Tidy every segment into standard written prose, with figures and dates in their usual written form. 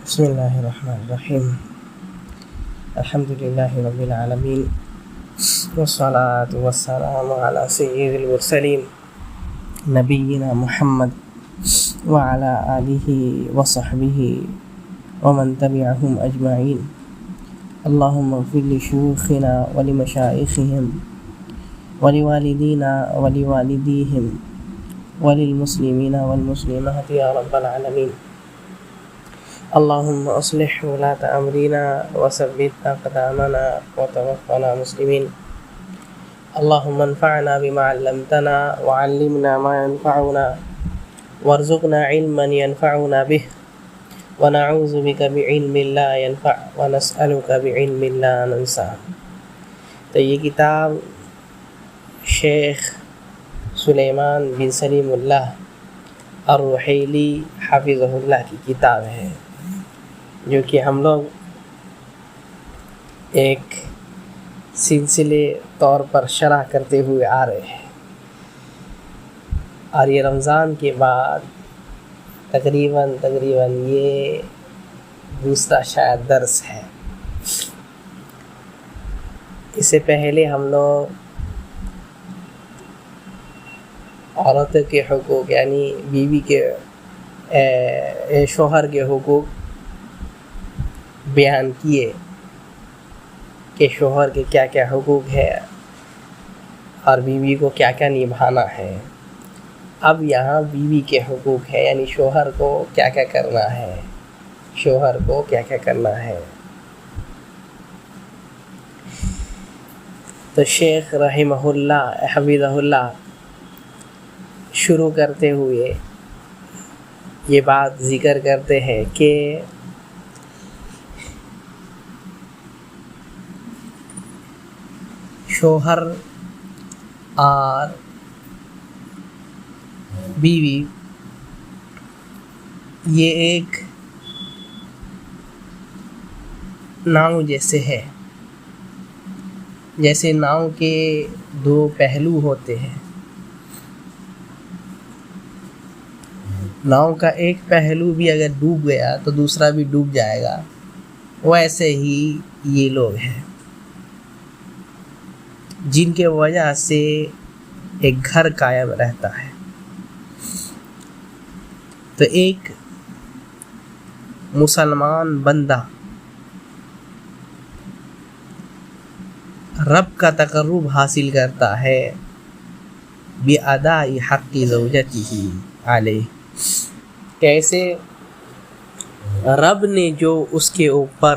بسم اللہ الرحمن الرحیم الحمد للہ رب العالمین والصلاة والسلام علی سید المرسلین نبینا محمد وعلی آلہ وصحبہ ومن تبعہم اجمعین اللہم اغفر لشیوخنا ولمشائخہم ولوالدینا ولوالدیہم وللمسلمین والمسلمات یا رب العالمین اللهم أصلح ولاة أمرنا وثبت أقدامنا وتوفنا مسلمين اللهم انفعنا بما علمتنا وعلمنا ما ينفعنا وارزقنا علما ينفعنا به ونعوذ بك بعلم لا ينفع ونسألك بعلم لا ننسى. تو یہ کتاب شیخ سلیمان بن سلیم اللہ الرحیلی حفظہ اللہ کی کتاب ہے، جو کہ ہم لوگ ایک سلسلے طور پر شرح کرتے ہوئے آ رہے ہیں، اور یہ رمضان کے بعد تقریباً یہ دوسرا شاید درس ہے. اس سے پہلے ہم لوگ عورتوں کے حقوق یعنی بیوی کے شوہر کے حقوق بیان کیے کہ شوہر کے کیا کیا حقوق ہے اور بیوی کو کیا کیا نبھانا ہے. اب یہاں بیوی کے حقوق ہے، یعنی شوہر کو کیا کیا کرنا ہے، شوہر کو کیا کیا کرنا ہے. تو شیخ رحمہ اللہ حفظہ اللہ شروع کرتے ہوئے یہ بات ذکر کرتے ہیں کہ شوہر اور بیوی یہ ایک ناؤ جیسے ہے، جیسے ناؤ کے دو پہلو ہوتے ہیں. ناؤ کا ایک پہلو بھی اگر ڈوب گیا تو دوسرا بھی ڈوب جائے گا، ویسے ہی یہ لوگ ہیں جن کے وجہ سے ایک گھر قائم رہتا ہے. تو ایک مسلمان بندہ رب کا تقرب حاصل کرتا ہے بِأَدَاءِ حَقِّ زَوْجَتِهِ عَلَيْهِ. کیسے؟ رب نے جو اس کے اوپر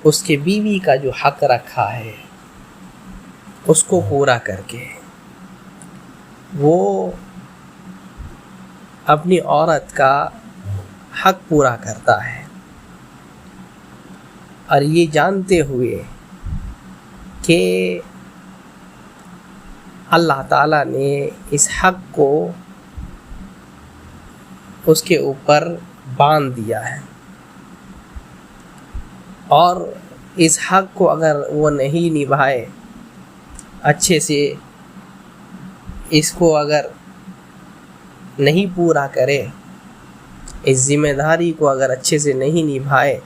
اس کے بیوی کا جو حق رکھا ہے اس کو پورا کر کے وہ اپنی عورت کا حق پورا کرتا ہے، اور یہ جانتے ہوئے کہ اللہ تعالیٰ نے اس حق کو اس کے اوپر باندھ دیا ہے، اور اس حق کو اگر وہ نہیں نبھائے اچھے سے، اس کو اگر نہیں پورا کرے، اس ذمہ داری کو اگر اچھے سے نہیں نبھائے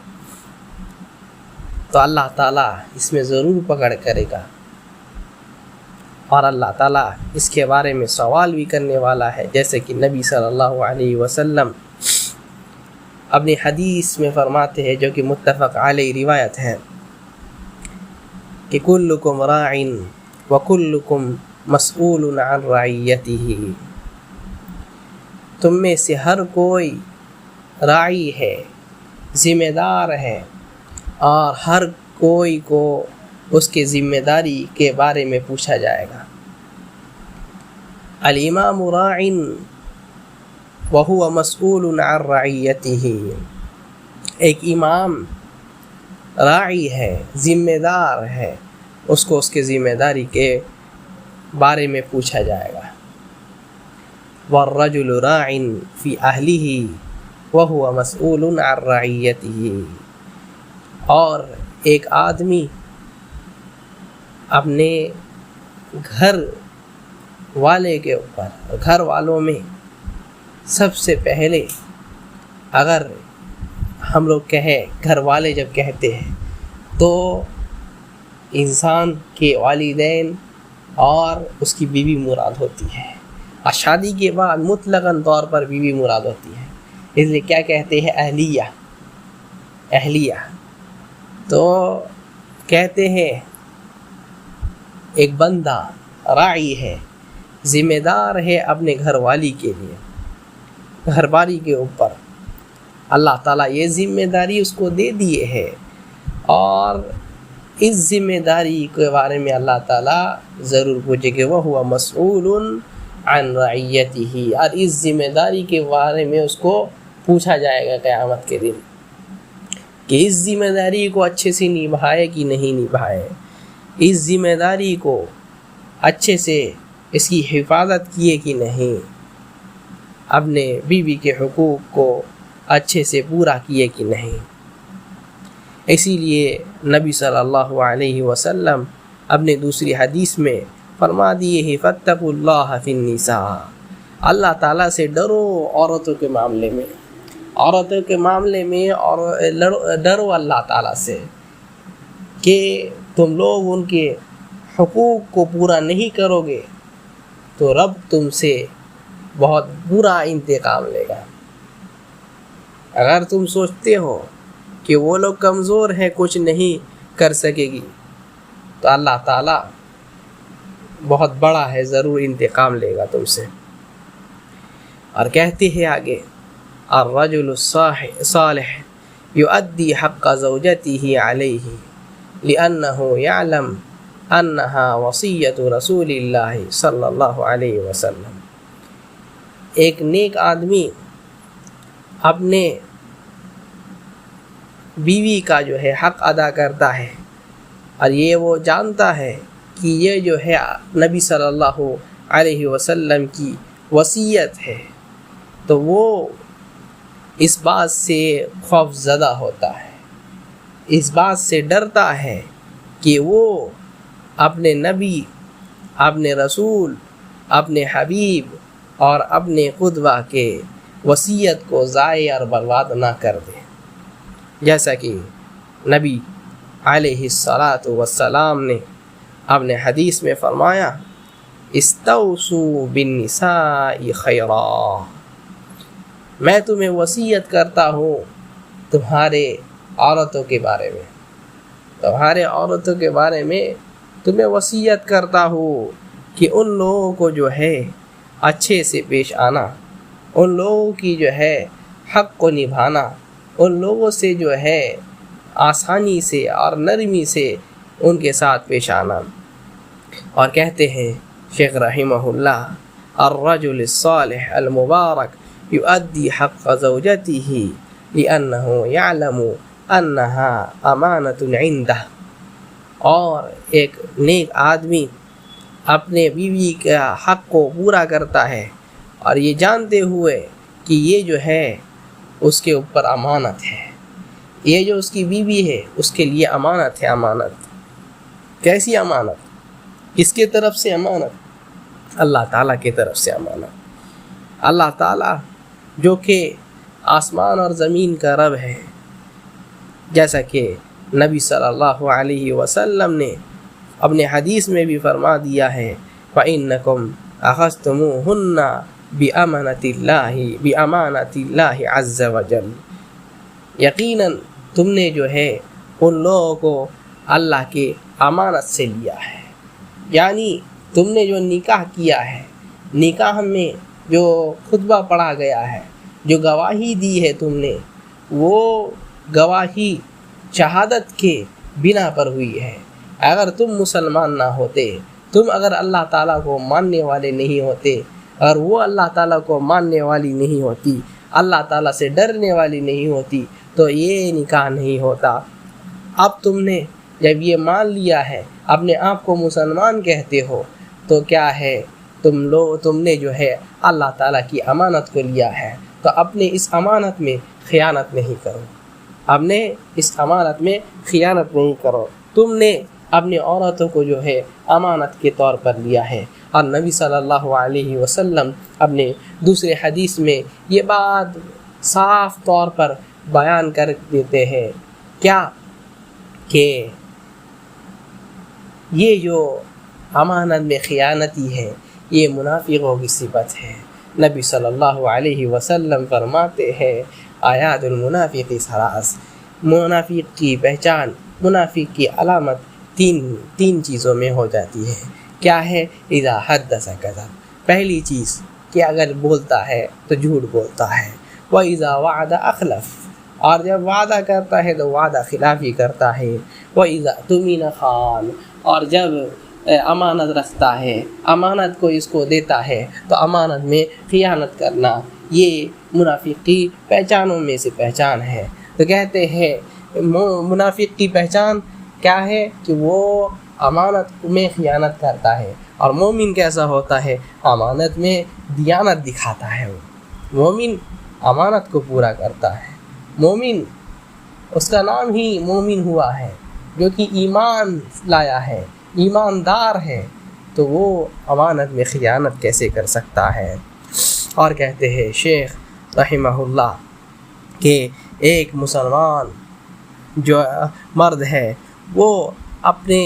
تو اللہ تعالیٰ اس میں ضرور پکڑ کرے گا، اور اللہ تعالیٰ اس کے بارے میں سوال بھی کرنے والا ہے. جیسے کہ نبی صلی اللہ علیہ وسلم اپنی حدیث میں فرماتے ہیں، جو کہ متفق علیہ روایت ہے، کہ کلکم راع وکلکم مسئول عن رعیتہ. تم میں سے ہر کوئی راعی ہے، ذمہ دار ہے، اور ہر کوئی کو اس کے ذمہ داری کے بارے میں پوچھا جائے گا. الامام راع وہو مسئول عن رعیتہ. ایک امام راعی ہے، ذمہ دار ہے، اس کو اس کے ذمہ داری کے بارے میں پوچھا جائے گا. والرجل راع فی اہلہ وہو مسئول عن رعیتہ. اور ایک آدمی اپنے گھر والے کے اوپر، گھر والوں میں سب سے پہلے اگر ہم لوگ گھر والے جب کہتے ہیں تو انسان کے والدین اور اس کی بیوی مراد ہوتی ہے، اور شادی کے بعد مطلقاً طور پر بیوی مراد ہوتی ہے، اس لیے کیا کہتے ہیں اہلیہ۔ تو کہتے ہیں ایک بندہ راعی ہے، ذمہ دار ہے اپنے گھر والی کے لیے، گھر والی کے اوپر اللہ تعالیٰ یہ ذمہ داری اس کو دے دیے ہے، اور اس ذمہ داری کے بارے میں اللہ تعالیٰ ضرور پوچھے کہ وَهُوَ مَسْئُولٌ عَنْ رَعِيَّتِهِ، اور اس ذمہ داری کے بارے میں اس کو پوچھا جائے گا قیامت کے دن کہ اس ذمہ داری کو اچھے سے نبھائے کہ نہیں نبھائے، اس ذمہ داری کو اچھے سے اس کی حفاظت کیے کہ نہیں، اپنے بیوی کے حقوق کو اچھے سے پورا کیے کہ نہیں۔ اسی لیے نبی صلی اللہ علیہ وسلم اپنے دوسری حدیث میں فرما دیے ہیں فاتقوا اللہ فی النساء، اللہ تعالیٰ سے ڈرو عورتوں کے معاملے میں، عورتوں کے معاملے میں، اور ڈرو اللہ تعالیٰ سے کہ تم لوگ ان کے حقوق کو پورا نہیں کرو گے تو رب تم سے بہت برا انتقام لے گا۔ اگر تم سوچتے ہو کہ وہ لوگ کمزور ہیں کچھ نہیں کر سکے گی تو اللہ تعالیٰ بہت بڑا ہے، ضرور انتقام لے گا تم سے۔ اور کہتے ہیں آگے الرجل الصالح یؤدی حق زوجته علیہ لأنه يعلم انها وصیت رسول اللہ صلی اللہ علیہ وسلم۔ ایک نیک آدمی اپنے بیوی کا جو ہے حق ادا کرتا ہے، اور یہ وہ جانتا ہے کہ یہ جو ہے نبی صلی اللہ علیہ وسلم کی وصیت ہے، تو وہ اس بات سے خوف زدہ ہوتا ہے، اس بات سے ڈرتا ہے کہ وہ اپنے نبی، اپنے رسول، اپنے حبیب اور اپنے قدوہ کے وصیت کو ضائع اور برباد نہ کر دے، جیسا کہ نبی علیہ الصلاۃ والسلام نے اپنے حدیث میں فرمایا استوصوا بالنساء خیرا، میں تمہیں وصیت کرتا ہوں تمہارے عورتوں کے بارے میں، تمہارے عورتوں کے بارے میں تمہیں وصیت کرتا ہوں کہ ان لوگوں کو جو ہے اچھے سے پیش آنا، ان لوگوں کی جو ہے حق کو نبھانا، ان لوگوں سے جو ہے آسانی سے اور نرمی سے ان کے ساتھ پیش آنا۔ اور کہتے ہیں شیخ رحمہ اللہ الرجل الصالح المبارک یؤدی حق زوجته لأنه يعلم انها امانۃ عنده، اور ایک نیک آدمی اپنے بیوی کا حق کو پورا کرتا ہے اور یہ جانتے ہوئے کہ یہ جو ہے اس کے اوپر امانت ہے، یہ جو اس کی بیوی ہے اس کے لیے امانت ہے۔ امانت کیسی امانت؟ کس کے طرف سے امانت؟ اللہ تعالیٰ کی طرف سے امانت۔ اللہ تعالیٰ جو کہ آسمان اور زمین کا رب ہے، جیسا کہ نبی صلی اللہ علیہ وسلم نے اپنے حدیث میں بھی فرما دیا ہے فَإِنَّكُمْ أَخَذْتُمُوهُنَّ بِأَمَانَةِ اللَّهِ عَزَّ وَجَلَّ، یقیناً تم نے جو ہے ان لوگوں کو اللہ کے امانت سے لیا ہے، یعنی تم نے جو نکاح کیا ہے، نکاح میں جو خطبہ پڑھا گیا ہے، جو گواہی دی ہے تم نے، وہ گواہی شہادت کے بنا پر ہوئی ہے۔ اگر تم مسلمان نہ ہوتے، تم اگر اللہ تعالیٰ کو ماننے والے نہیں ہوتے، اگر وہ اللہ تعالیٰ کو ماننے والی نہیں ہوتی، اللہ تعالیٰ سے ڈرنے والی نہیں ہوتی، تو یہ نکاح نہیں ہوتا۔ اب تم نے جب یہ مان لیا ہے، اپنے آپ کو مسلمان کہتے ہو، تو کیا ہے تم نے جو ہے اللہ تعالیٰ کی امانت کو لیا ہے، تو اپنے اس امانت میں خیانت نہیں کرو، اپنے اس امانت میں خیانت نہیں کرو۔ تم نے اپنی عورتوں کو جو ہے امانت کے طور پر لیا ہے، اور نبی صلی اللہ علیہ وسلم اپنے دوسرے حدیث میں یہ بات صاف طور پر بیان کر دیتے ہیں کیا کہ یہ جو امانت میں خیانتی ہے یہ منافقوں کی صفت ہے۔ نبی صلی اللہ علیہ وسلم فرماتے ہیں آیات المنافق ثلاث، منافق کی پہچان، منافق کی علامت تین چیزوں میں ہو جاتی ہے۔ کیا ہے؟ اذا حدث کذب، پہلی چیز کہ اگر بولتا ہے تو جھوٹ بولتا ہے، وَإِذَا وَعَدَ أَخْلَفَ، اور جب وعدہ کرتا ہے تو وعدہ خلافی کرتا ہے، وَإِذَا اؤْتُمِنَ خَانَ، اور جب امانت رکھتا ہے، امانت کو اس کو دیتا ہے تو امانت میں خیانت کرنا، یہ منافق کی پہچانوں میں سے پہچان ہے۔ تو کہتے ہیں منافق کی پہچان کیا ہے کہ وہ امانت میں خیانت کرتا ہے۔ اور مومن کیسا ہوتا ہے؟ امانت میں دیانت دکھاتا ہے، وہ مومن امانت کو پورا کرتا ہے۔ مومن، اس کا نام ہی مومن ہوا ہے، جو کہ ایمان لایا ہے، ایماندار ہے، تو وہ امانت میں خیانت کیسے کر سکتا ہے؟ اور کہتے ہیں شیخ رحمہ اللہ کہ ایک مسلمان جو مرد ہے وہ اپنے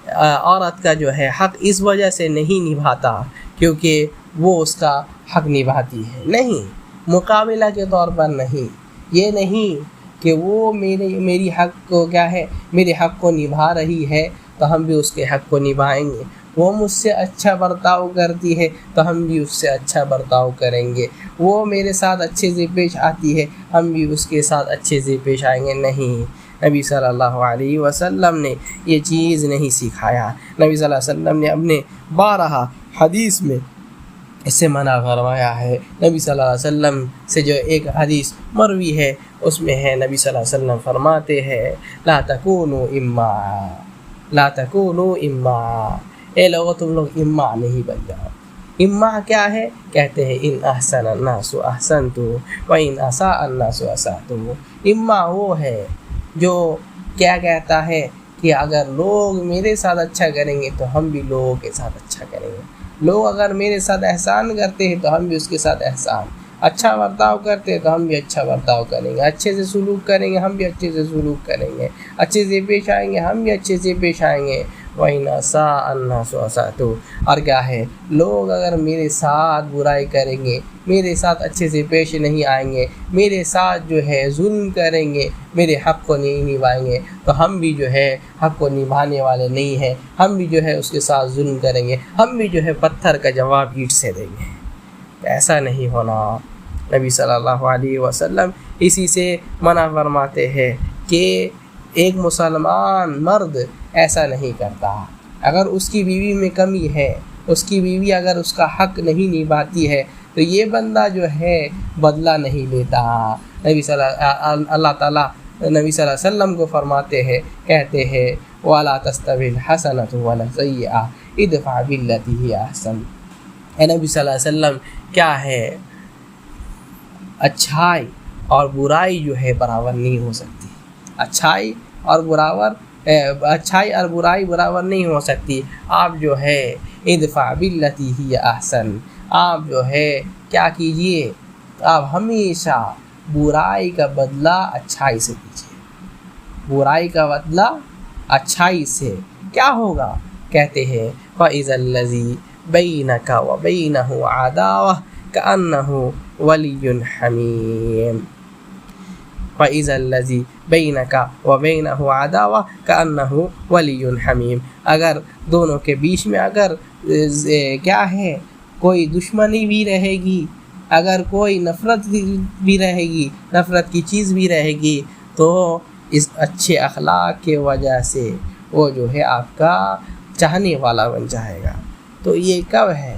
عورت کا جو ہے حق اس وجہ سے نہیں نبھاتا کیونکہ وہ اس کا حق نبھاتی ہے، نہیں، مقابلہ کے طور پر نہیں، یہ نہیں کہ وہ میری حق کو کیا ہے، میرے حق کو نبھا رہی ہے تو ہم بھی اس کے حق کو نبھائیں گے، وہ مجھ سے اچھا برتاؤ کرتی ہے تو ہم بھی اس سے اچھا برتاؤ کریں گے، وہ میرے ساتھ اچھے سے پیش آتی ہے ہم بھی اس کے ساتھ اچھے سے پیش آئیں گے، نہیں، نبی صلی اللہ علیہ وسلم نے یہ چیز نہیں سکھایا۔ نبی صلی اللہ علیہ وسلم نے اپنے 12 حدیث میں اس سے منع فرمایا ہے۔ نبی صلی اللہ علیہ وسلم سے جو ایک حدیث مروی ہے اس میں ہے، نبی صلی اللہ علیہ وسلم فرماتے ہیں لا تکونوا امعا، لا تکونوا امعا، اے لوگو تم لوگ امعا نہیں بن جاؤ۔ امعا کیا ہے؟ کہتے ہیں ان احسن الناس احسنت وان اساء الناس اسأت۔ امعا وہ ہے جو کیا کہتا ہے کہ اگر لوگ میرے ساتھ اچھا کریں گے تو ہم بھی لوگوں کے ساتھ اچھا کریں گے، لوگ اگر میرے ساتھ احسان کرتے ہیں تو ہم بھی اس کے ساتھ احسان، اچھا برتاؤ کرتے ہیں تو ہم بھی اچھا برتاؤ کریں گے، اچھے سے سلوک کریں گے ہم بھی اچھے سے سلوک کریں گے، اچھے سے پیش آئیں گے ہم بھی اچھے سے پیش آئیں گے۔ وَإِنْ أَسَاءَ النَّاسُ أَسَأْتُ، اور کیا ہے، لوگ اگر میرے ساتھ برائی کریں گے، میرے ساتھ اچھے سے پیش نہیں آئیں گے، میرے ساتھ جو ہے ظلم کریں گے، میرے حق کو نہیں نبھائیں گے تو ہم بھی جو ہے حق کو نبھانے والے نہیں ہیں، ہم بھی جو ہے اس کے ساتھ ظلم کریں گے، ہم بھی جو ہے پتھر کا جواب اینٹ سے دیں گے۔ ایسا نہیں ہونا۔ نبی صلی اللہ علیہ وسلم اسی سے منع فرماتے ہیں کہ ایک مسلمان مرد ایسا نہیں کرتا، اگر اس کی بیوی میں کمی ہے، اس کی بیوی اگر اس کا حق نہیں نبھاتی ہے تو یہ بندہ جو ہے بدلہ نہیں لیتا۔ اللہ تعالیٰ نبی صلی اللہ علیہ وسلم کو فرماتے ہیں، کہتے ہیں وَلَا تَسْتَوِي الْحَسَنَةُ وَلَا السَّيِّئَةُ اِدْفَعْ بِالَّتِي هِيَ أَحْسَنُ۔ اے نبی صلی اللہ علیہ وسلم کیا ہے، اچھائی اور برائی جو ہے برابر نہیں ہو سکتی، اچھائی اور برائی برابر نہیں ہو سکتی۔ آپ جو ہے ادفع باللتی ہی احسن، آپ جو ہے کیا کیجئے، آپ ہمیشہ برائی کا بدلہ اچھائی سے دیجیے، برائی کا بدلہ اچھائی سے۔ کیا ہوگا؟ کہتے ہیں فَإِذَا الَّذِي بَيْنَكَ وَبَيْنَهُ عَدَاوَةٌ كَأَنَّهُ وَلِيٌّ حَمِيمٌ، فَإِذَا الَّذِي بَيْنَكَ وَبَيْنَهُ عَدَاوَةٌ كَأَنَّهُ وَلِيٌّ حَمِيمٌ، اگر دونوں کے بیچ میں اگر کیا ہے کوئی دشمنی بھی رہے گی، اگر کوئی نفرت بھی رہے گی، نفرت کی چیز بھی رہے گی، تو اس اچھے اخلاق کے وجہ سے وہ جو ہے آپ کا چاہنے والا بن جائے گا۔ تو یہ کب ہے؟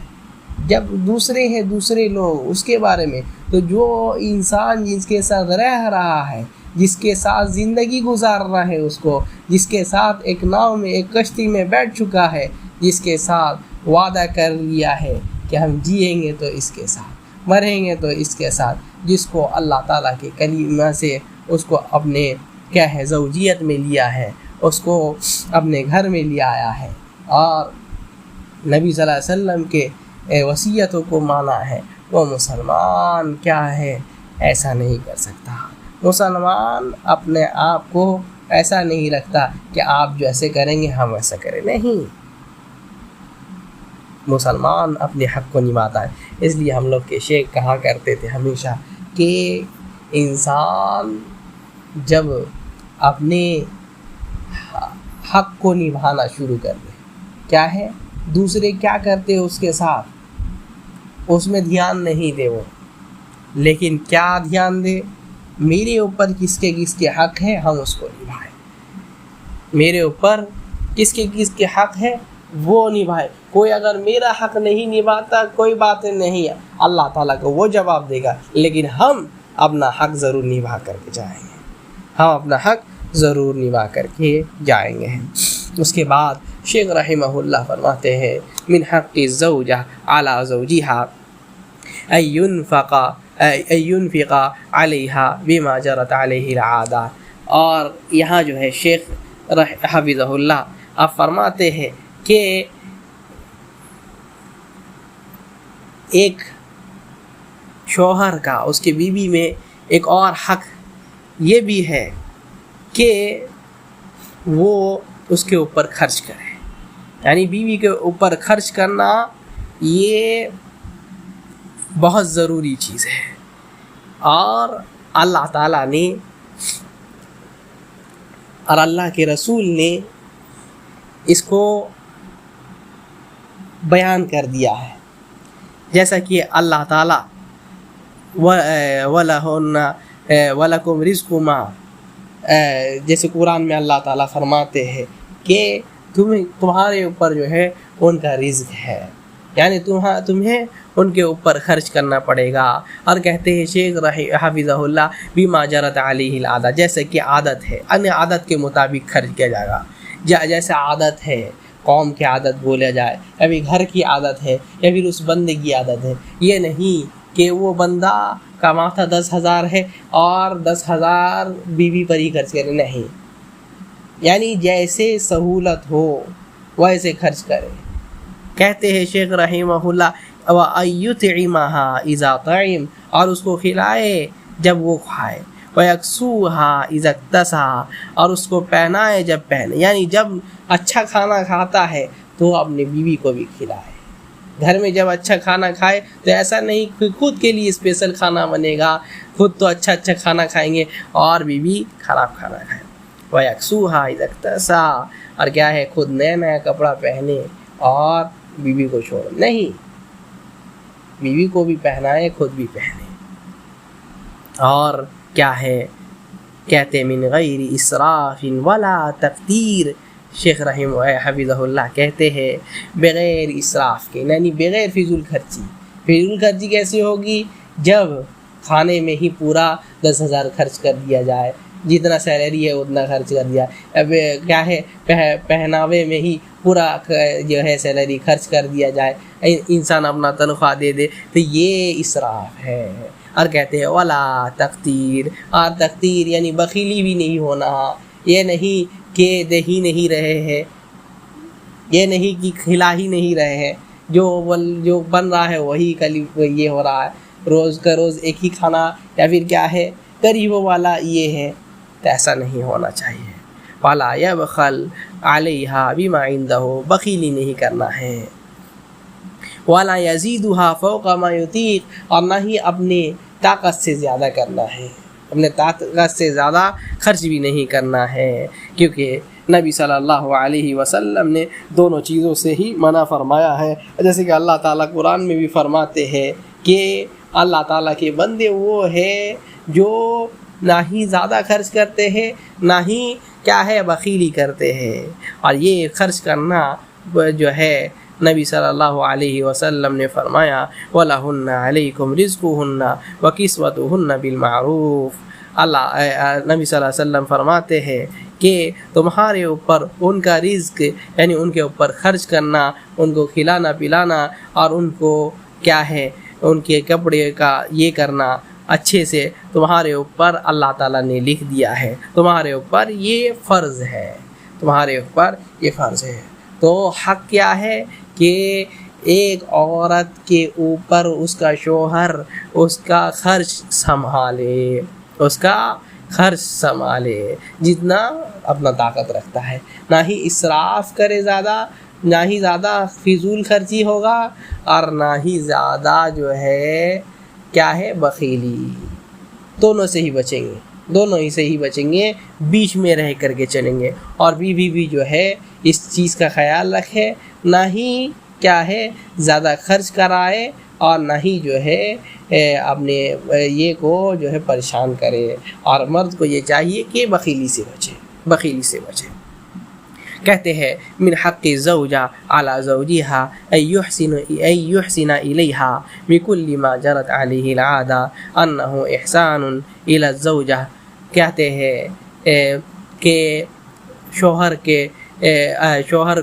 جب دوسرے لوگ اس کے بارے میں، تو جو انسان جس کے ساتھ رہ رہا ہے، جس کے ساتھ زندگی گزار رہا ہے، اس کو جس کے ساتھ ایک ناؤ میں ایک کشتی میں بیٹھ چکا ہے، جس کے ساتھ وعدہ کر لیا ہے کہ ہم جئیں گے تو اس کے ساتھ، مریں گے تو اس کے ساتھ، جس کو اللہ تعالیٰ کے کلمہ سے اس کو اپنے کیا ہے زوجیت میں لیا ہے، اس کو اپنے گھر میں لے آیا ہے اور نبی صلی اللہ علیہ وسلم کے وصیتوں کو مانا ہے، وہ مسلمان کیا ہے ایسا نہیں کر سکتا۔ مسلمان اپنے آپ کو ایسا نہیں رکھتا کہ آپ جو ایسے کریں گے ہم ایسا کریں، نہیں، مسلمان اپنے حق کو نبھاتا ہے۔ اس لیے ہم لوگ کے شیخ کہا کرتے تھے ہمیشہ کہ انسان جب اپنے حق کو نبھانا شروع کر دے، کیا ہے دوسرے کیا کرتے اس کے ساتھ اس میں دھیان نہیں دے وہ، لیکن کیا دھیان دے، میرے اوپر کس کے حق ہے ہم اس کو نبھائیں، میرے اوپر کس کے حق ہے وہ نبھائے۔ کوئی اگر میرا حق نہیں نبھاتا کوئی بات نہیں ہے، اللہ تعالیٰ کو وہ جواب دے گا، لیکن ہم اپنا حق ضرور نبھا کر کے جائیں گے، ہم اپنا حق ضرور نبھا کر کے جائیں گے۔ اس کے بعد شیخ رحمہ اللہ فرماتے ہیں من حق الزوجہ علی زوجہا ان ينفق علیہا بما جرت علیہ العادہ۔ اور یہاں جو ہے شیخ حفظہ اللہ آپ فرماتے ہیں کہ ایک شوہر کا اس کی بیوی میں ایک اور حق یہ بھی ہے کہ وہ اس کے اوپر خرچ کرے، یعنی بیوی کے اوپر خرچ کرنا یہ بہت ضروری چیز ہے، اور اللہ تعالیٰ نے اور اللہ کے رسول نے اس کو بیان کر دیا ہے، جیسا کہ اللہ تعالیٰ وَلَهُنَّ وَلَكُمْ رِزْقُ مَا، جیسے قرآن میں اللہ تعالیٰ فرماتے ہیں کہ تمہارے اوپر جو ہے ان کا رزق ہے، یعنی تمہیں ان کے اوپر خرچ کرنا پڑے گا۔ اور کہتے ہیں شیخ حفظہ اللہ بما جرت علیہ العادہ، جیسے کہ عادت ہے، ان عادت کے مطابق خرچ کیا جائے گا، جیسے عادت ہے قوم کی عادت بولا جائے، یا پھر گھر کی عادت ہے، یا پھر اس بندے کی عادت ہے۔ یہ نہیں کہ وہ بندہ کماتا 10,000 ہے اور 10,000 بیوی پر ہی خرچ کرے، نہیں، یعنی جیسے سہولت ہو ویسے خرچ کرے۔ کہتے ہیں شیخ رحمہ اللہ وَأَيُّطْعِمَهَا إِذَا طَعِمَ، اور اس کو کھلائے جب وہ کھائے، وَيَكْسُوهَا إِذَا اكْتَسَىٰ، اور اس کو پہنائے جب پہنے، یعنی جب اچھا کھانا کھاتا ہے تو اپنے بیوی کو بھی کھلائے۔ گھر میں جب اچھا کھانا کھائے تو ایسا نہیں کہ خود کے لیے اسپیشل کھانا بنے گا، خود تو اچھا کھانا کھائیں گے اور بیوی خراب کھانا کھائے۔ وَيَكْسُوهَا إِذَا اكْتَسَىٰ، اور کیا ہے خود نیا کپڑا پہنے اور بیوی کو چھوڑ، نہیں، بیوی کو بھی پہنائے خود بھی پہنے۔ اور کیا ہے کہتے من غیر اسراف ولا تقدیر، شیخ حفظہ اللہ کہتے ہیں بغیر اسراف کے، یعنی بغیر فضول خرچی۔ فضول خرچی کیسی ہوگی؟ جب کھانے میں ہی پورا 10,000 خرچ کر دیا جائے، جتنا سیلری ہے اتنا خرچ کر دیا، اب کیا ہے پہناوے میں ہی پورا جو ہے سیلری خرچ کر دیا جائے، انسان اپنا تنخواہ دے دے، تو یہ اسراف ہے۔ اور کہتے ہیں ولا تقدیر، اور تقدیر یعنی بخیلی بھی نہیں ہونا، یہ نہیں کہ دے ہی نہیں رہے ہیں، یہ نہیں کہ کھلا ہی نہیں رہے ہیں، جو بن رہا ہے وہی کل یہ ہو رہا ہے، روز کا روز ایک ہی کھانا، یا پھر کیا ہے قریبوں والا یہ ہے، تو ایسا نہیں ہونا چاہیے۔ وَلَا يَبْخَلْ عَلَيْهَا بِمَا عِنْدَهُ، بخیلی نہیں کرنا ہے۔ وَلَا يَزِيدُهَا فَوْقَ مَا يُطِيقُ، اور نہ ہی اپنے طاقت سے زیادہ کرنا ہے، اپنے طاقت سے زیادہ خرچ بھی نہیں کرنا ہے، کیونکہ نبی صلی اللہ علیہ وسلم نے دونوں چیزوں سے ہی منع فرمایا ہے، جیسے کہ اللہ تعالیٰ قرآن میں بھی فرماتے ہیں کہ اللہ تعالیٰ کے بندے وہ ہے جو نہ ہی زیادہ خرچ کرتے ہیں نہ ہی کیا ہے بخیلی کرتے ہیں، اور یہ خرچ کرنا جو ہے نبی صلی اللہ علیہ وسلم نے فرمایا وَلَهُنَّ عَلَيْكُمْ رِزْقُهُنَّ وَكِسْوَتُهُنَّ بِالْمَعْرُوفِ، نبی صلی اللہ علیہ وسلم فرماتے ہیں کہ تمہارے اوپر ان کا رزق، یعنی ان کے اوپر خرچ کرنا، ان کو کھلانا پلانا، اور ان کو کیا ہے ان کے کپڑے کا یہ کرنا اچھے سے، تمہارے اوپر اللہ تعالیٰ نے لکھ دیا ہے، تمہارے اوپر یہ فرض ہے، تمہارے اوپر یہ فرض ہے۔ تو حق کیا ہے کہ ایک عورت کے اوپر اس کا شوہر اس کا خرچ سنبھالے، اس کا خرچ سنبھالے جتنا اپنا طاقت رکھتا ہے، نہ ہی اسراف کرے زیادہ، نہ ہی زیادہ فضول خرچی ہوگا، اور نہ ہی زیادہ جو ہے کیا ہے بخیلی۔ دونوں سے ہی بچیں گے، دونوں ہی سے ہی بچیں گے، بیچ میں رہ کر کے چلیں گے۔ اور بیوی بھی جو ہے اس چیز کا خیال رکھے، نہ ہی کیا ہے زیادہ خرچ کرائے، اور نہ ہی جو ہے اپنے یہ کو جو ہے پریشان کرے۔ اور مرد کو یہ چاہیے کہ بخیلی سے بچے، بخیلی سے بچے۔ کہتے ہیں من حق الزوجہ علی زوجہا ان یحسن الیہا بکل ما جرت علیہ العادہ انہ احسان الی الزوجہ۔ کہتے ہیں کہ شوہر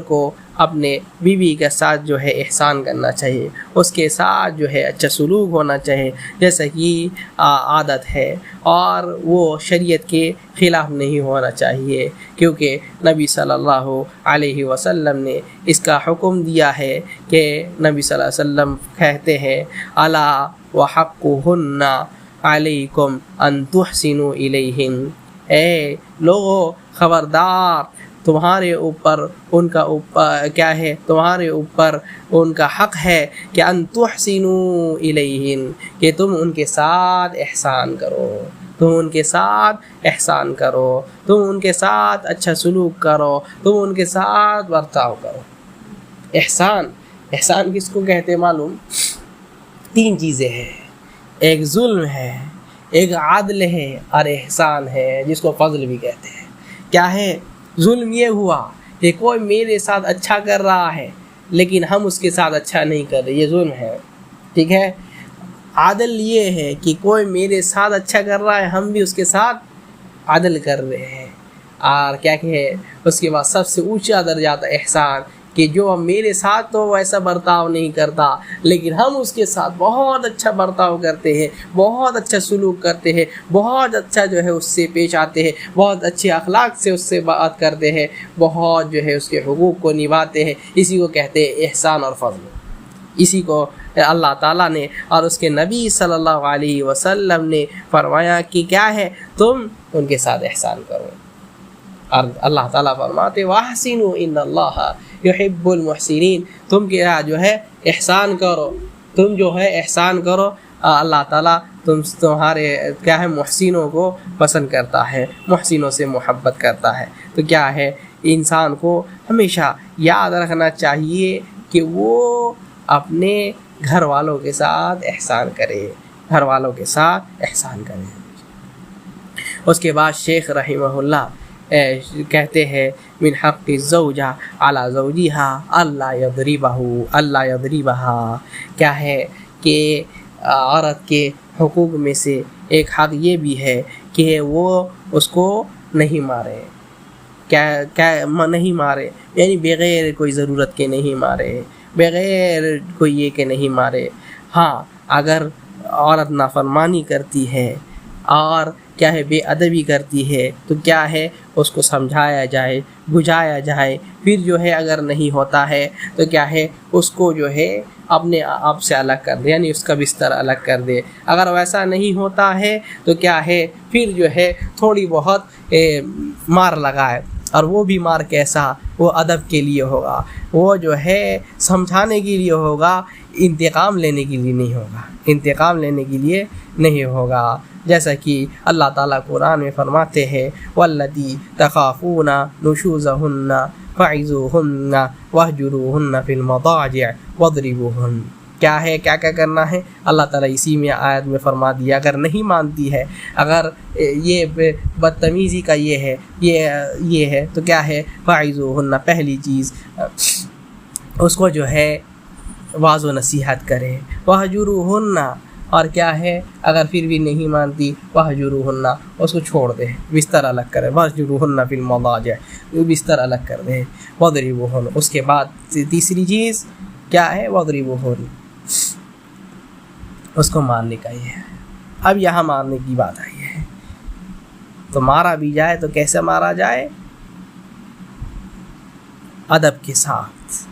کو اپنے بیوی کے ساتھ جو ہے احسان کرنا چاہیے، اس کے ساتھ جو ہے اچھا سلوک ہونا چاہیے جیسا کہ عادت ہے، اور وہ شریعت کے خلاف نہیں ہونا چاہیے، کیونکہ نبی صلی اللہ علیہ وسلم نے اس کا حکم دیا ہے کہ نبی صلی اللہ علیہ وسلم کہتے ہیں الا وحقہن علیکم ان تحسنوا الیہن، اے لوگو خبردار، تمہارے اوپر ان کا کیا ہے، تمہارے اوپر ان کا حق ہے کہ ان تحسنوا الیہن، کہ تم ان کے ساتھ احسان کرو، تم ان کے ساتھ احسان کرو، تم ان کے ساتھ اچھا سلوک کرو، تم ان کے ساتھ برتاؤ کرو۔ احسان کس کو کہتے ہیں معلوم؟ 3 چیزیں ہیں، ایک ظلم ہے، ایک عدل ہے، اور احسان ہے جس کو فضل بھی کہتے ہیں۔ کیا ہے ظلم؟ یہ ہوا کہ کوئی میرے ساتھ اچھا کر رہا ہے لیکن ہم اس کے ساتھ اچھا نہیں کر رہے، یہ ظلم ہے، ٹھیک ہے۔ عدل یہ ہے کہ کوئی میرے ساتھ اچھا کر رہا ہے، ہم بھی اس کے ساتھ عدل کر رہے ہیں۔ اور کیا کہ اس کے بعد سب سے اونچا درجہ آتا ہے احسان، کہ جو میرے ساتھ تو ویسا برتاؤ نہیں کرتا لیکن ہم اس کے ساتھ بہت اچھا برتاؤ کرتے ہیں، بہت اچھا سلوک کرتے ہیں، بہت اچھا جو ہے اس سے پیش آتے ہیں، بہت اچھے اخلاق سے اس سے بات کرتے ہیں، بہت جو ہے اس کے حقوق کو نبھاتے ہیں۔ اسی کو کہتے ہیں احسان اور فضل۔ اسی کو اللہ تعالیٰ نے اور اس کے نبی صلی اللہ علیہ وسلم نے فرمایا کہ کیا ہے، تم ان کے ساتھ احسان کرو۔ اور اللہ تعالیٰ فرماتے وَأَحْسِنُوا إِنَّ اللَّهَ يُحِبُّ الْمُحْسِنِينَ، تم کیا جو ہے احسان کرو، تم جو ہے احسان کرو، اللہ تعالیٰ تمہارے کیا ہے محسنوں کو پسند کرتا ہے، محسنوں سے محبت کرتا ہے۔ تو کیا ہے انسان کو ہمیشہ یاد رکھنا چاہیے کہ وہ اپنے گھر والوں کے ساتھ احسان کرے، گھر والوں کے ساتھ احسان کرے۔ اس کے بعد شیخ رحمہ اللہ کہتے ہیں من حق الزوجہ علی زوجہا اللہ یضربہا، کیا ہے کہ عورت کے حقوق میں سے ایک حق یہ بھی ہے کہ وہ اس کو نہیں مارے، کیا نہیں مارے، یعنی بغیر کوئی ضرورت کے نہیں مارے، بغیر کوئی یہ کہ نہیں مارے۔ ہاں اگر عورت نافرمانی کرتی ہے اور کیا ہے بے ادبی کرتی ہے تو کیا ہے اس کو سمجھایا جائے، بجھایا جائے، پھر جو ہے اگر نہیں ہوتا ہے تو کیا ہے اس کو جو ہے اپنے آپ سے الگ کر دے، یعنی اس کا بستر الگ کر دے۔ اگر ویسا نہیں ہوتا ہے تو کیا ہے پھر جو ہے تھوڑی بہت مار لگائے، اور وہ بھی مار کیسا، وہ ادب کے لیے ہوگا، وہ جو ہے سمجھانے کے لیے ہوگا، انتقام لینے کے لیے نہیں ہوگا، انتقام لینے کے لیے نہیں ہوگا۔ جیسا کہ اللہ تعالیٰ قرآن میں فرماتے ہیں واللتی تخافون نشوزہن فعظوہن واہجروہن فی المضاجع واضربوہن۔ کیا ہے کیا کرنا ہے، اللہ تعالیٰ اسی میں آیت میں فرما دیا، اگر نہیں مانتی ہے، اگر یہ بدتمیزی کا یہ ہے تو کیا ہے فعظوہن، پہلی چیز اس کو جو ہے واعظ و نصیحت کرے، واہجروہن، اور کیا ہے اگر پھر بھی نہیں مانتی واہجروہن، اس کو چھوڑ دے، بستر الگ کرے، واہجروہن فی المضاجع، بستر الگ کر دے، واضربوہن۔ اس کے بعد تیسری چیز کیا ہے واضربوہن، اس کو مارنے کا یہ ہے۔ اب یہاں مارنے کی بات آئی ہے، تو مارا بھی جائے تو کیسے مارا جائے؟ ادب کے ساتھ،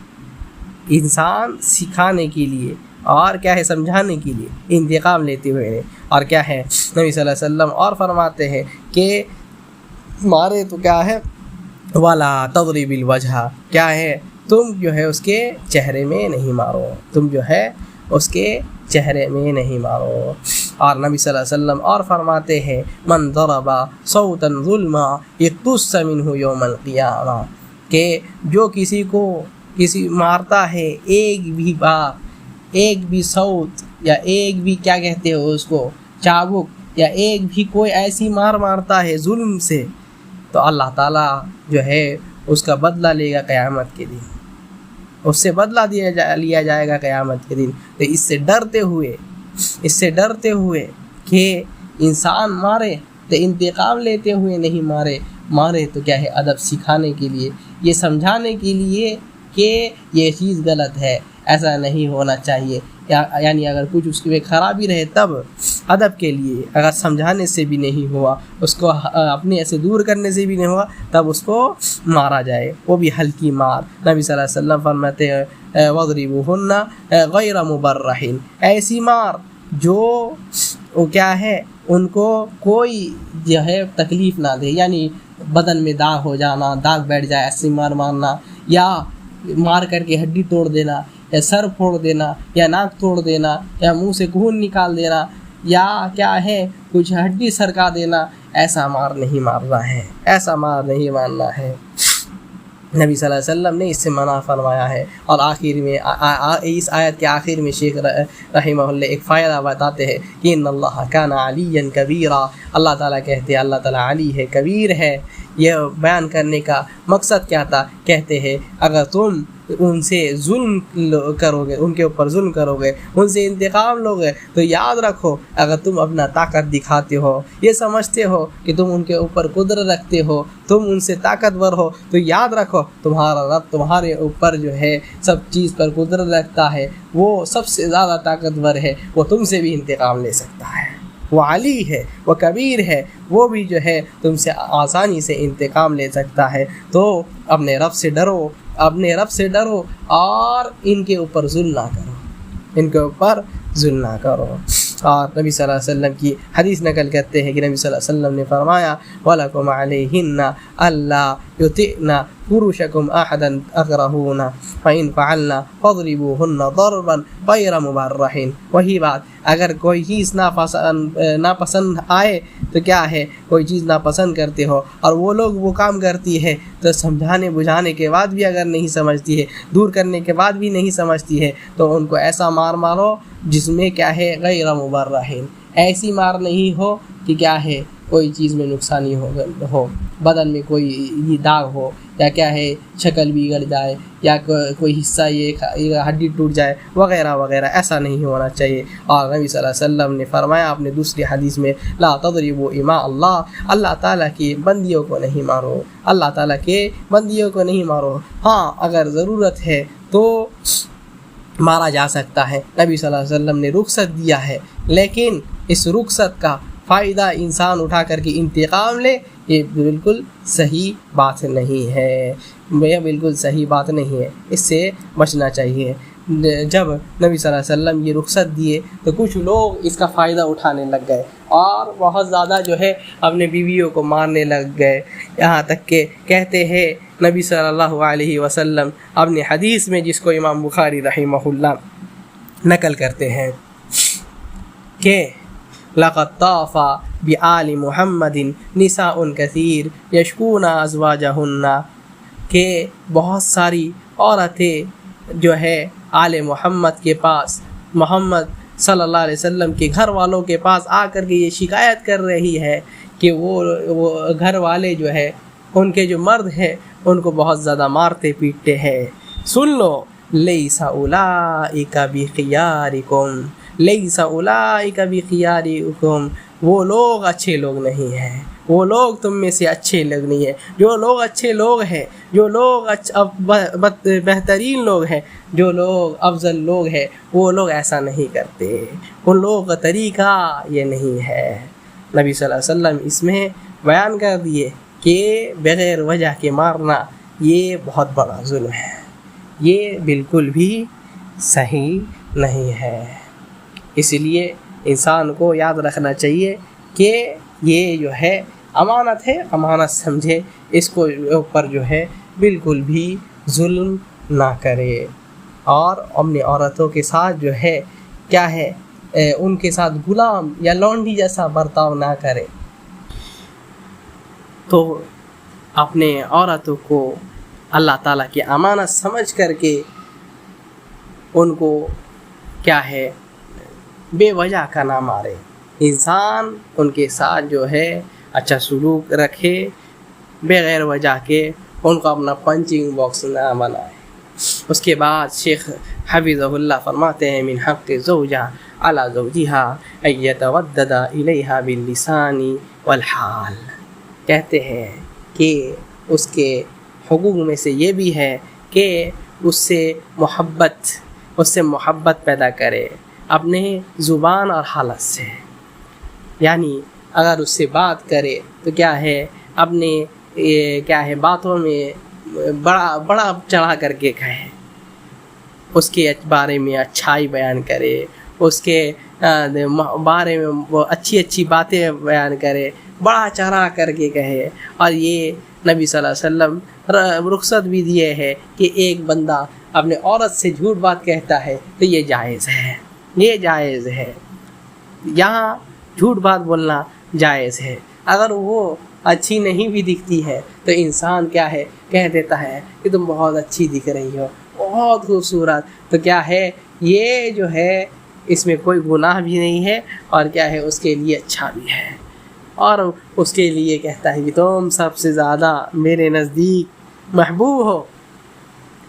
انسان سکھانے کے لیے اور کیا ہے سمجھانے کے لیے، انتقام لیتے ہوئے۔ اور کیا ہے نبی صلی اللہ علیہ وسلم اور فرماتے ہیں کہ مارے تو کیا ہے ولا تضرب الوجہ، کیا ہے تم جو ہے اس کے چہرے میں نہیں مارو، تم جو ہے اس کے چہرے میں نہیں مارو۔ اور نبی صلی اللہ علیہ وسلم اور فرماتے ہیں من ضرب صوتا ظلما اقتص منہ یوم القیامہ، کہ جو کسی مارتا ہے ایک بھی بار، ایک بھی صوت یا ایک بھی کیا کہتے ہو اس کو چابک، یا ایک بھی کوئی ایسی مارتا ہے ظلم سے، تو اللہ تعالیٰ جو ہے اس کا بدلہ لے گا قیامت کے دن، اس سے بدلہ لیا جائے گا قیامت کے دن۔ تو اس سے ڈرتے ہوئے کہ انسان مارے تو انتقام لیتے ہوئے نہیں مارے تو کیا ہے ادب سکھانے کے لیے، یہ سمجھانے کے لیے کہ یہ چیز غلط ہے، ایسا نہیں ہونا چاہیے، یعنی اگر کچھ اس میں خرابی رہے تب ادب کے لیے، اگر سمجھانے سے بھی نہیں ہوا، اس کو اپنے ایسے دور کرنے سے بھی نہیں ہوا، تب اس کو مارا جائے، وہ بھی ہلکی مار۔ نبی صلی اللہ علیہ وسلم فرماتے ہیں وَاضْرِبُوهُنَّ غَيْرَ مُبَرَّحٍ، ایسی مار جو وہ کیا ہے ان کو کوئی جو ہے تکلیف نہ دے، یعنی بدن میں داغ ہو جانا، داغ بیٹھ جائے، ایسی مارنا، یا مار کر کے ہڈی توڑ دینا، یا سر پھوڑ دینا، یا ناک توڑ دینا، یا منہ سے خون نکال دینا، یا کیا ہے کچھ ہڈی سرکا دینا، ایسا مار نہیں مارنا ہے، ایسا مار نہیں مارنا ہے۔ نبی صلی اللہ علیہ وسلم نے اس سے منع فرمایا ہے۔ اور آخر میں اس آیت کے آخر میں شیخ رحمہ اللہ ایک فائدہ بتاتے ہیں کہ ان اللہ کان علیٰ کبیرا، اللہ تعالیٰ کہتے ہیں اللہ تعالیٰ علی ہے، کبیر ہے۔ یہ بیان کرنے کا مقصد کیا تھا؟ کہتے ہیں اگر تم ان سے ظلم کرو گے، ان کے اوپر ظلم کرو گے، ان سے انتقام لو گے، تو یاد رکھو اگر تم اپنا طاقت دکھاتے ہو، یہ سمجھتے ہو کہ تم ان کے اوپر قدرت رکھتے ہو، تم ان سے طاقتور ہو، تو یاد رکھو تمہارا رب تمہارے اوپر جو ہے سب چیز پر قدرت رکھتا ہے، وہ سب سے زیادہ طاقتور ہے، وہ تم سے بھی انتقام لے سکتا ہے، وہ علی ہے، وہ کبیر ہے، وہ بھی جو ہے تم سے آسانی سے انتقام لے سکتا ہے۔ تو اپنے رب سے ڈرو اور ان کے اوپر ظلم نہ کرو۔ اور نبی صلی اللہ علیہ وسلم کی حدیث نقل کرتے ہیں کہ نبی صلی اللہ علیہ وسلم نے فرمایا وَلَكُمْ عَلَيْهِنَّ أَلَّا يُطِعْنَ فُرُوشَكُمْ أَحَدًا أَكْرَهُونَ فَإِنْ فَعَلْنَ فَاضْرِبُوهُنَّ ضَرْبًا غَيْرَ مُبَرَّحٍ۔ وہی بات، اگر کوئی چیز ناپسند آئے تو کیا ہے، کوئی چیز ناپسند کرتے ہو اور وہ لوگ وہ کام کرتی ہے تو سمجھانے بجھانے کے بعد بھی اگر نہیں سمجھتی ہے، دور کرنے کے بعد بھی نہیں سمجھتی ہے، تو ان کو ایسا مارو جس میں کیا ہے غیر مبرحین، ایسی مار نہیں ہو کہ کیا ہے کوئی چیز میں نقصانی ہو، بدن میں کوئی داغ ہو، یا کیا ہے شکل بگڑ جائے، یا کوئی حصہ یہ ہڈی ٹوٹ جائے وغیرہ وغیرہ، ایسا نہیں ہونا چاہیے۔ اور نبی صلی اللہ علیہ وسلم نے فرمایا اپنے دوسری حدیث میں لا تضربوا اماء اللہ، اللہ تعالیٰ کی بندیوں کو نہیں مارو، اللہ تعالیٰ کے بندیوں کو نہیں مارو، ہاں اگر ضرورت ہے تو مارا جا سکتا ہے، نبی صلی اللہ علیہ وسلم نے رخصت دیا ہے، لیکن اس رخصت کا فائدہ انسان اٹھا کر کے انتقام لے، یہ بالکل صحیح بات نہیں ہے، یہ بالکل صحیح بات نہیں ہے، اس سے بچنا چاہیے۔ جب نبی صلی اللہ علیہ وسلم یہ رخصت دیے تو کچھ لوگ اس کا فائدہ اٹھانے لگ گئے اور بہت زیادہ جو ہے اپنے بیویوں کو مارنے لگ گئے، یہاں تک کہ کہتے ہیں نبی صلی اللہ علیہ وسلم اپنی حدیث میں، جس کو امام بخاری رحمہ اللہ نقل کرتے ہیں کہ لَقَدْ طَافَ بِآلِ مُحَمَّدٍ نِسَاءٌ كَثِيرٌ يَشْكُونَ أَزْوَاجَهُنَّ، کہ بہت ساری عورتیں جو ہے آل محمد کے پاس، محمد صلی اللہ علیہ وسلم کے گھر والوں کے پاس آ کر کے یہ شکایت کر رہی ہے کہ وہ گھر والے جو ہے ان کے جو مرد ہیں ان کو بہت زیادہ مارتے پیٹتے ہیں۔ سن لو لیس اولئک بخیارکم، لیس اولئک بخیارکم، وہ لوگ اچھے لوگ نہیں ہیں، وہ لوگ تم میں سے اچھے لوگ نہیں ہیں، جو لوگ اچھے لوگ ہیں، جو لوگ بہترین لوگ ہیں، جو لوگ افضل لوگ ہیں، وہ لوگ ایسا نہیں کرتے، ان لوگوں کا طریقہ یہ نہیں ہے۔ نبی صلی اللہ علیہ وسلم اس میں بیان کر دیے کہ بغیر وجہ کے مارنا یہ بہت بڑا ظلم ہے، یہ بالکل بھی صحیح نہیں ہے۔ اس لیے انسان کو یاد رکھنا چاہیے کہ یہ جو ہے امانت ہے، امانت سمجھے، اس کو اوپر جو ہے بالکل بھی ظلم نہ کرے، اور اپنی عورتوں کے ساتھ جو ہے کیا ہے ان کے ساتھ غلام یا لونڈی جیسا برتاؤ نہ کرے۔ تو اپنے عورتوں کو اللہ تعالیٰ کی امانت سمجھ کر کے ان کو کیا ہے بے وجہ کا نہ مارے، انسان ان کے ساتھ جو ہے اچھا سلوک رکھے، بغیر وجہ کے ان کو اپنا پنچنگ باکس نہ بنائے۔ اس کے بعد شیخ حفظہ اللہ فرماتے ہیں من حق زوجہ علی زوجہا ان یتودد الیہا باللسان والحال، کہتے ہیں کہ اس کے حقوق میں سے یہ بھی ہے کہ اس سے محبت پیدا کرے اپنے زبان اور حالت سے، یعنی اگر اس سے بات کرے تو کیا ہے اپنے کیا ہے باتوں میں بڑا چڑھا کر کے کہے، اس کے بارے میں اچھائی بیان کرے، اس کے بارے میں وہ اچھی باتیں بیان کرے، بڑا چڑھا کر کے کہے۔ اور یہ نبی صلی اللہ علیہ وسلم رخصت بھی دیے ہے کہ ایک بندہ اپنے عورت سے جھوٹ بات کہتا ہے تو یہ جائز ہے، یہ جائز ہے، یہاں جھوٹ بات بولنا جائز ہے۔ اگر وہ اچھی نہیں بھی دکھتی ہے تو انسان کیا ہے کہہ دیتا ہے کہ تم بہت اچھی دکھ رہی ہو، بہت خوبصورت، تو کیا ہے یہ جو ہے اس میں کوئی گناہ بھی نہیں ہے، اور کیا ہے اس کے لیے اچھا بھی ہے، اور اس کے لیے کہتا ہے کہ تم سب سے زیادہ میرے نزدیک محبوب ہو۔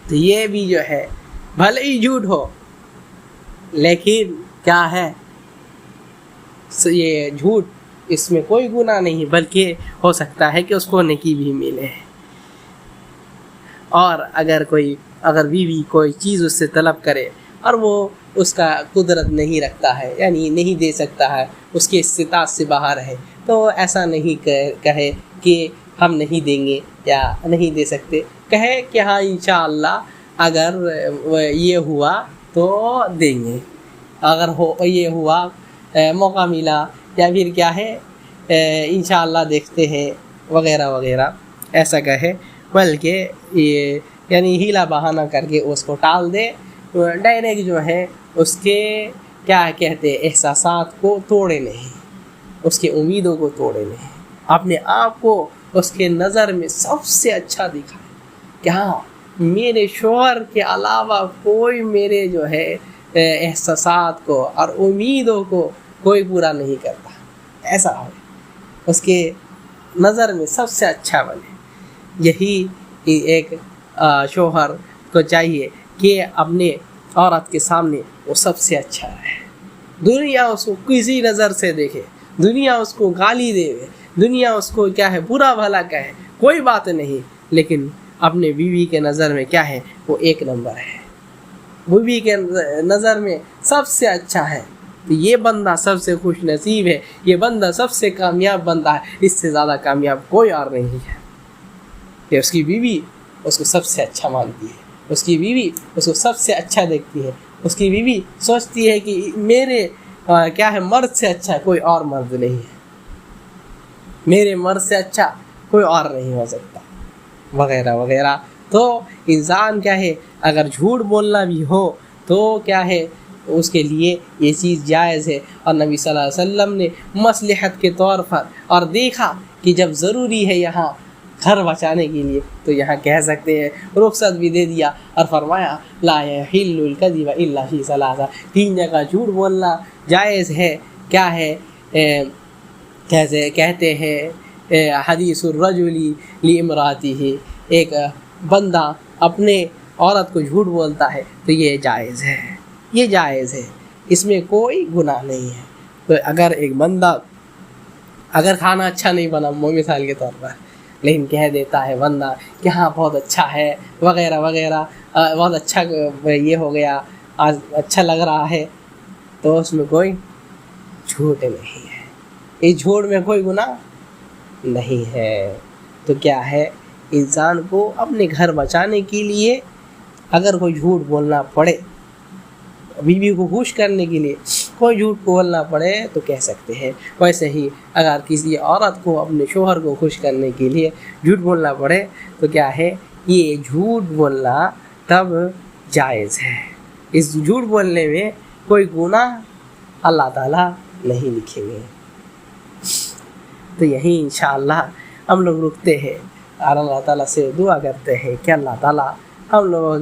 تو یہ بھی جو ہے بھلے ہی جھوٹ ہو لیکن کیا ہے یہ جھوٹ اس میں کوئی گناہ نہیں، بلکہ ہو سکتا ہے کہ اس کو نیکی بھی ملے۔ اور اگر بیوی کوئی چیز اس سے طلب کرے اور وہ اس کا قدرت نہیں رکھتا ہے، یعنی نہیں دے سکتا ہے، اس کے استطاعت سے باہر ہے، تو ایسا نہیں کہے کہ ہم نہیں دیں گے یا نہیں دے سکتے، کہے کہ ہاں انشاءاللہ اگر یہ ہوا تو دیں گے، اگر یہ ہوا موقع ملا، یا پھر کیا ہے انشاءاللہ دیکھتے ہیں وغیرہ وغیرہ، ایسا کہے، بلکہ یہ یعنی ہیلا بہانہ کر کے اس کو ٹال دے، ڈائریکٹ جو ہے اس کے کیا کہتے احساسات کو توڑے نہیں، اس کی امیدوں کو توڑے نہیں، اپنے آپ کو اس کے نظر میں سب سے اچھا دکھائے کہ ہاں میرے شوہر کے علاوہ کوئی میرے جو ہے احساسات کو اور امیدوں کو کوئی پورا نہیں کرتا، ایسا ہو اس کے نظر میں سب سے اچھا بنے۔ یہی ایک شوہر کو چاہیے کہ اپنے عورت کے سامنے وہ سب سے اچھا رہے، دنیا اس کو کسی نظر سے دیکھے، دنیا اس کو گالی دے، دنیا اس کو کیا ہے برا بھلا کہے، کوئی بات نہیں، لیکن اپنے بیوی کے نظر میں کیا ہے وہ ایک نمبر ہے، بیوی کے نظر میں سب سے اچھا ہے، تو یہ بندہ سب سے خوش نصیب ہے، یہ بندہ سب سے کامیاب بندہ ہے، اس سے زیادہ کامیاب کوئی اور نہیں ہے کہ اس کی بیوی اس کو سب سے اچھا مانتی ہے، اس کی بیوی اس کو سب سے اچھا دیکھتی ہے، اس کی بیوی سوچتی ہے کہ میرے کیا ہے مرد سے اچھا کوئی اور مرد نہیں ہے، میرے مرد سے اچھا کوئی اور نہیں ہو سکتا، وغیرہ وغیرہ۔ تو انسان کیا ہے اگر جھوٹ بولنا بھی ہو تو کیا ہے اس کے لیے یہ چیز جائز ہے، اور نبی صلی اللہ علیہ وسلم نے مصلحت کے طور پر اور دیکھا کہ جب ضروری ہے یہاں گھر بچانے کے لیے تو یہاں کہہ سکتے ہیں، رخصت بھی دے دیا اور فرمایا لا یحل الکذب الا فی ثلاثہ، 3 جگہ جھوٹ بولنا جائز ہے، کیا ہے کیسے کہتے ہیں حدیث الرجل لامرأتہ، ایک بندہ اپنے عورت کو جھوٹ بولتا ہے تو یہ جائز ہے، یہ جائز ہے، اس میں کوئی گناہ نہیں ہے۔ تو اگر ایک بندہ اگر کھانا اچھا نہیں بنا مثال کے طور پر، لیکن کہہ دیتا ہے بندہ کہ ہاں بہت اچھا ہے وغیرہ وغیرہ، بہت اچھا یہ ہو گیا، آج اچھا لگ رہا ہے، تو اس میں کوئی جھوٹ نہیں ہے، اس جھوٹ میں کوئی گناہ نہیں ہے۔ تو کیا ہے انسان کو اپنے گھر بچانے کے لیے اگر کوئی جھوٹ بولنا پڑے، بیوی کو خوش کرنے کے لیے، کوئی جھوٹ بولنا پڑے تو کہہ سکتے ہیں. ویسے ہی اگر کسی عورت کو اپنے شوہر کو خوش کرنے کے لیے جھوٹ بولنا پڑے تو کیا ہے, یہ جھوٹ بولنا تب جائز ہے. اس جھوٹ بولنے میں کوئی گناہ اللہ تعالیٰ نہیں لکھیں گے. تو یہیں انشاءاللہ ہم لوگ رکتے ہیں اور اللہ تعالیٰ سے دعا کرتے ہیں کہ اللہ تعالیٰ ہم لوگوں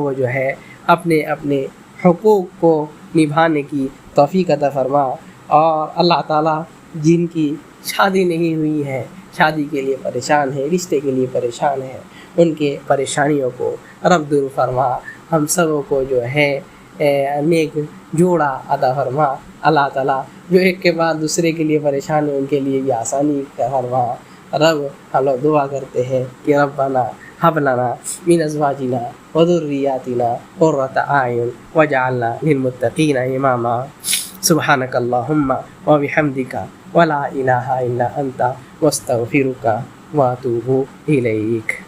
کو جو ہے اپنے اپنے حقوق کو نبھانے کی توفیق عطا فرما, اور اللہ تعالیٰ جن کی شادی نہیں ہوئی ہے, شادی کے لیے پریشان ہے, رشتے کے لیے پریشان ہے, ان کے پریشانیوں کو رب دور فرما. ہم سبوں کو جو ہے نیک جوڑا عطا فرما. اللہ تعالیٰ جو ایک کے بعد دوسرے کے لیے پریشان ہیں ان کے لیے بھی آسانی فرما. رب ہم لوگ دعا کرتے ہیں کہ ربنا هب لنا من ازواجنا وذرياتنا قرة اعين واجعلنا للمتقين اماما. سبحانك اللهم وبحمدك ولا اله الا انت واستغفرك واتوب اليك.